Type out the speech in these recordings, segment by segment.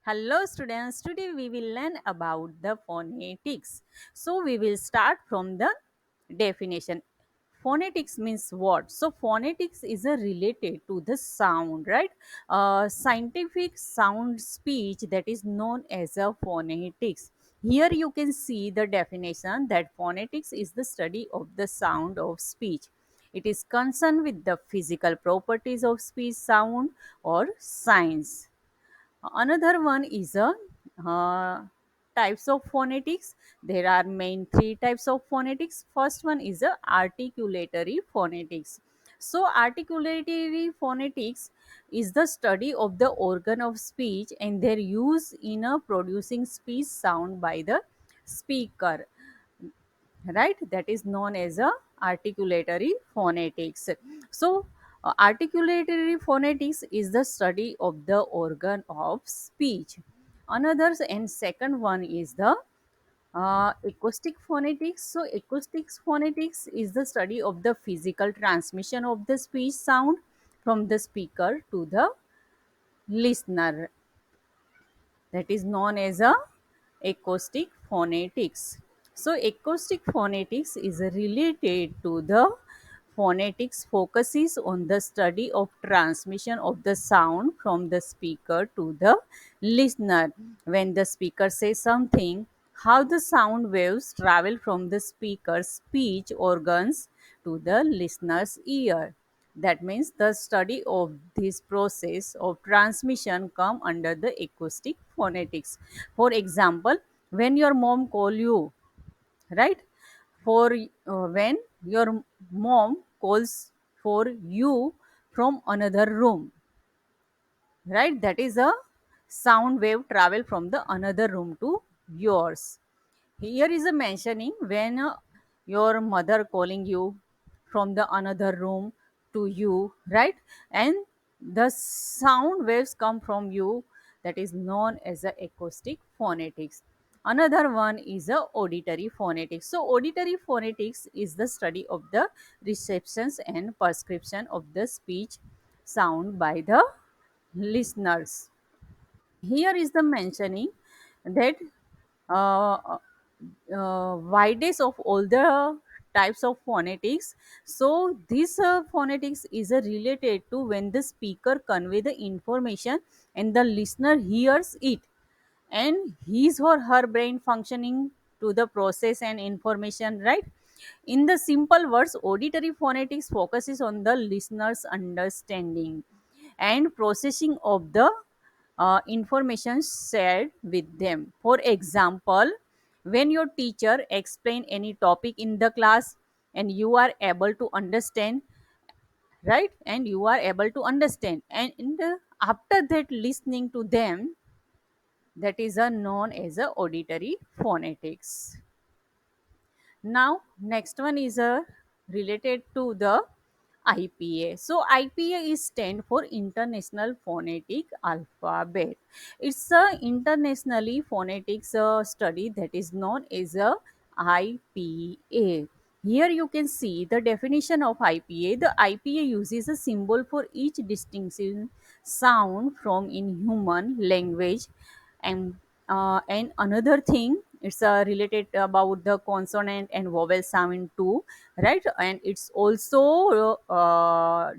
Hello students, today we will learn about the phonetics. So we will start from the definition. Phonetics means what? So phonetics is a related to the sound, right? Scientific sound speech that is known as a phonetics. Here you can see the definition that phonetics is the study of the sound of speech. It is concerned with the physical properties of speech, sound or signs. Another one is a types of phonetics. There are main three types of phonetics. First one is a articulatory phonetics. So articulatory phonetics is the study of the organ of speech and their use in a producing speech sound by the speaker, right? That is known as a articulatory phonetics. So articulatory phonetics is the study of the organ of speech. Another and second one is the acoustic phonetics. So acoustic phonetics is the study of the physical transmission of the speech sound from the speaker to the listener, that is known as a acoustic phonetics. So acoustic phonetics is related to the phonetics focuses on the study of transmission of the sound from the speaker to the listener. When the speaker says something, how the sound waves travel from the speaker's speech organs to the listener's ear. That means the study of this process of transmission come under the acoustic phonetics. For example, when your mom call you, right? For when your mom calls for you from another room, right? That is a sound wave travel from the another room to yours. Here is a mentioning when your mother calling you from the another room to you, right? And the sound waves come from you, that is known as the acoustic phonetics. Another one is a auditory phonetics. So auditory phonetics is the study of the receptions and prescription of the speech sound by the listeners. Here is the mentioning that uh, widest of all the types of phonetics. So this phonetics is related to when the speaker convey the information and the listener hears it, and his or her brain functioning to the process and information, right? In the simple words, auditory phonetics focuses on the listener's understanding and processing of the information shared with them. For example, when your teacher explain any topic in the class and you are able to understand, right? And you are able to understand, and after that listening to them, that is a known as a auditory phonetics. Now, next one is related to the IPA. So, IPA is stand for International Phonetic Alphabet. It's a internationally phonetics study that is known as a IPA. Here you can see the definition of IPA. The IPA uses a symbol for each distinction sound from in human language, and another thing, it's related about the consonant and vowel sound too, right? And it's also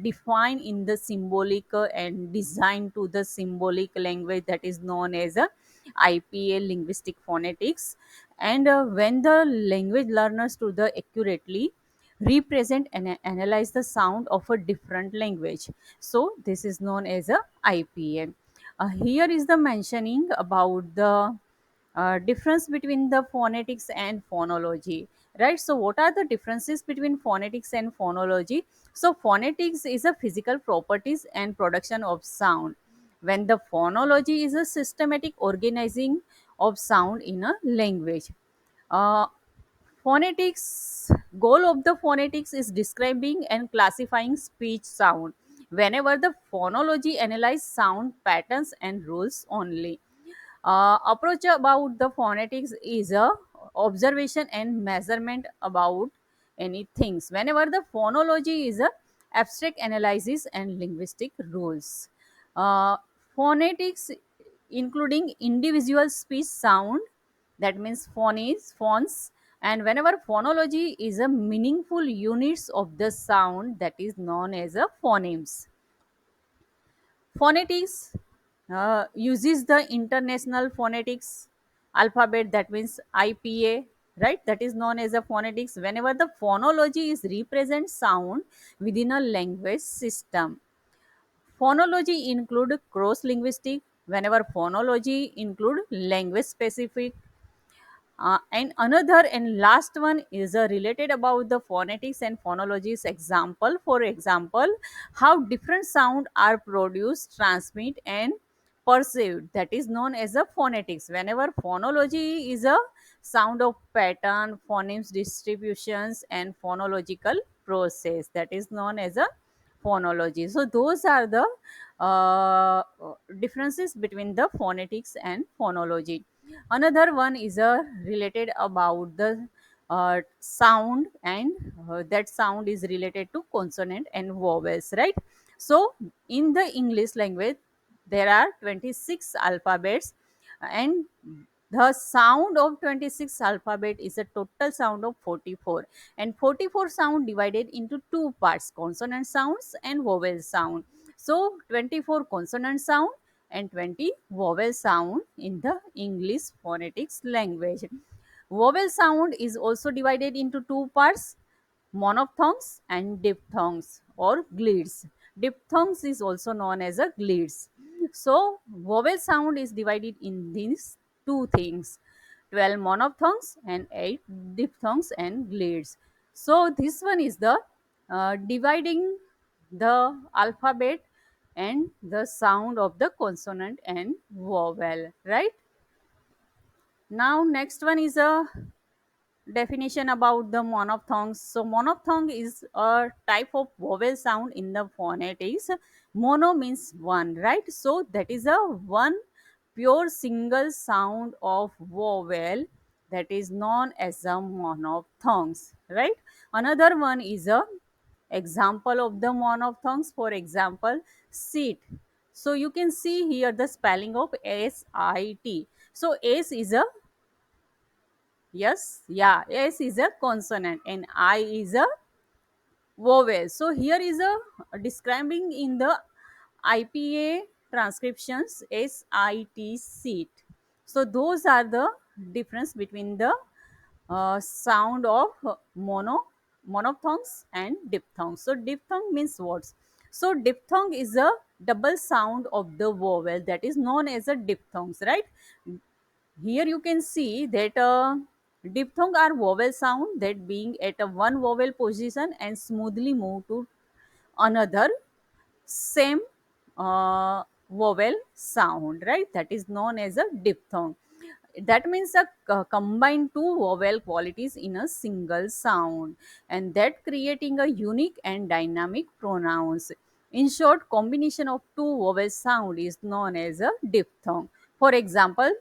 defined in the symbolic and designed to the symbolic language, that is known as a IPA linguistic phonetics. And when the language learners to the accurately represent and analyze the sound of a different language, so this is known as a IPA. Here is the mentioning about the difference between the phonetics and phonology, right? So what are the differences between phonetics and phonology? So phonetics is a physical properties and production of sound, when the phonology is a systematic organizing of sound in a language. uh, Phonetics goal of the phonetics is describing and classifying speech sound, whenever the phonology analyze sound patterns and rules only. Approach about the phonetics is a observation and measurement about any things, whenever the phonology is a abstract analysis and linguistic rules. uh, Phonetics including individual speech sound, that means phonies, phones, and whenever phonology is a meaningful units of the sound, that is known as a phonemes. Phonetics uses the International Phonetics Alphabet, that means IPA, right? That is known as a phonetics. Whenever the phonology is represent sound within a language system. Phonology include cross linguistic. Whenever phonology include language specific, and another and last one is related about the phonetics and phonologies example. For example, how different sound are produced, transmit, and perceived. That is known as a phonetics. Whenever phonology is a sound of pattern, phonemes distributions, and phonological process. That is known as a phonology. So those are the differences between the phonetics and phonology. Another one is related about the sound, and that sound is related to consonant and vowels, right? So in the English language there are 26 alphabets, and the sound of 26 alphabet is a total sound of 44, and 44 sound divided into two parts, consonant sounds and vowel sound. So 24 consonant sound and 20 vowel sound in the English phonetics language. Vowel sound is also divided into two parts, monophthongs and diphthongs or gledes. Diphthongs is also known as a gledes. So vowel sound is divided in these two things, 12 monophthongs and 8 diphthongs and gledes. So this one is the dividing the alphabet and the sound of the consonant and vowel, right? Now next one is a definition about the monophthongs. So monophthong is a type of vowel sound in the phonetics. Mono means one, right? So that is a one pure single sound of vowel, that is known as a monophthongs, right? Another one is a example of the monophthongs. For example, sit. So you can see here the spelling of SIT. So S is a, yes, yeah, S is a consonant and I is a vowel. So here is a describing in the IPA transcriptions SIT seat. So those are the difference between the sound of monophthongs and diphthongs. So diphthong means what? So diphthong is a double sound of the vowel, that is known as a diphthongs, right? Here you can see that diphthong are vowel sound that being at a one vowel position and smoothly move to another same vowel sound, right? That is known as a diphthong. That means a combine two vowel qualities in a single sound, and that creating a unique and dynamic pronouns. In short, combination of two vowel sound is known as a diphthong. For example,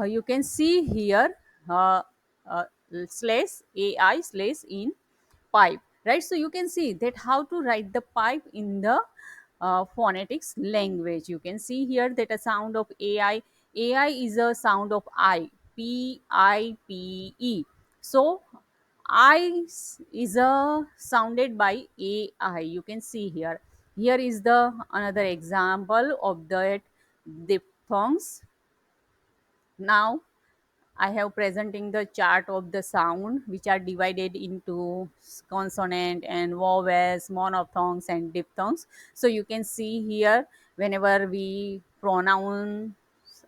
you can see here uh, uh, slash ai slash in pipe, right? So you can see that how to write the pipe in the phonetics language. You can see here that a sound of ai is a sound of I, pipe. So I is a sounded by ai. You can see here. Here is the another example of that diphthongs. Now I have presenting the chart of the sound which are divided into consonant and vowels, monophthongs and diphthongs. So you can see here whenever we pronounce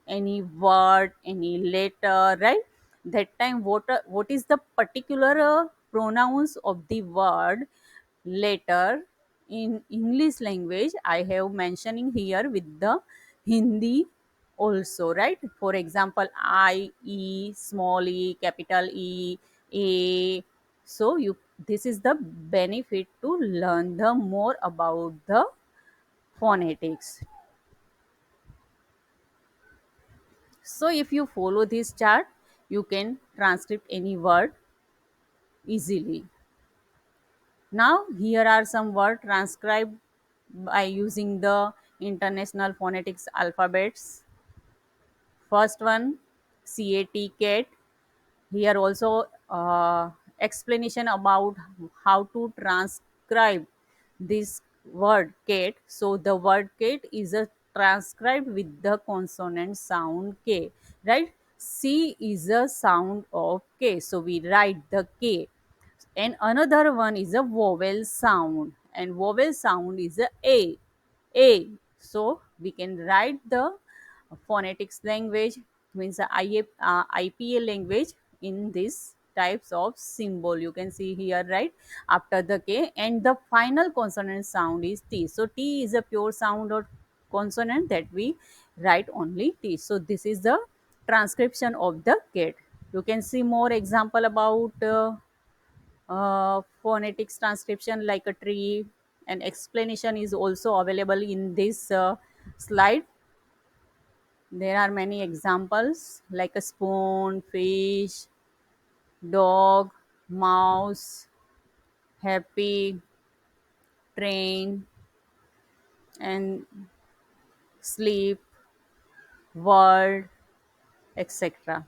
any word, any letter, right? That time what is the particular pronouns of the word, letter in English language I have mentioning here with the Hindi also, right? For example, I, E, small e, capital E, A. So you, this is the benefit to learn the more about the phonetics. So if you follow this chart, you can transcript any word easily. Now here are some words transcribed by using the International Phonetics Alphabets. First one, cat, cat. Here also explanation about how to transcribe this word cat. So the word cat is a transcribed with the consonant sound k, right? C is a sound of k, so we write the k. And another one is a vowel sound, and vowel sound is a. So we can write the phonetics language, means the IPA language, in this types of symbol. You can see here, right, after the k, and the final consonant sound is t. So t is a pure sound or consonant that we write only t. So this is the transcription of the cat. You can see more example about phonetics transcription like a tree, and explanation is also available in this slide. There are many examples like a spoon, fish, dog, mouse, happy, train, and sleep, world, etc.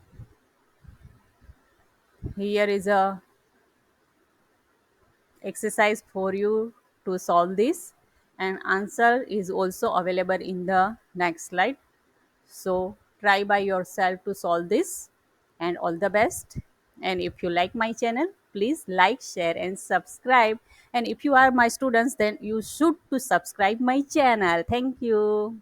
Here is a exercise for you to solve this, and answer is also available in the next slide. So try by yourself to solve this, and all the best. And if you like my channel, please like, share and subscribe. And if you are my students, then you should to subscribe my channel. Thank you.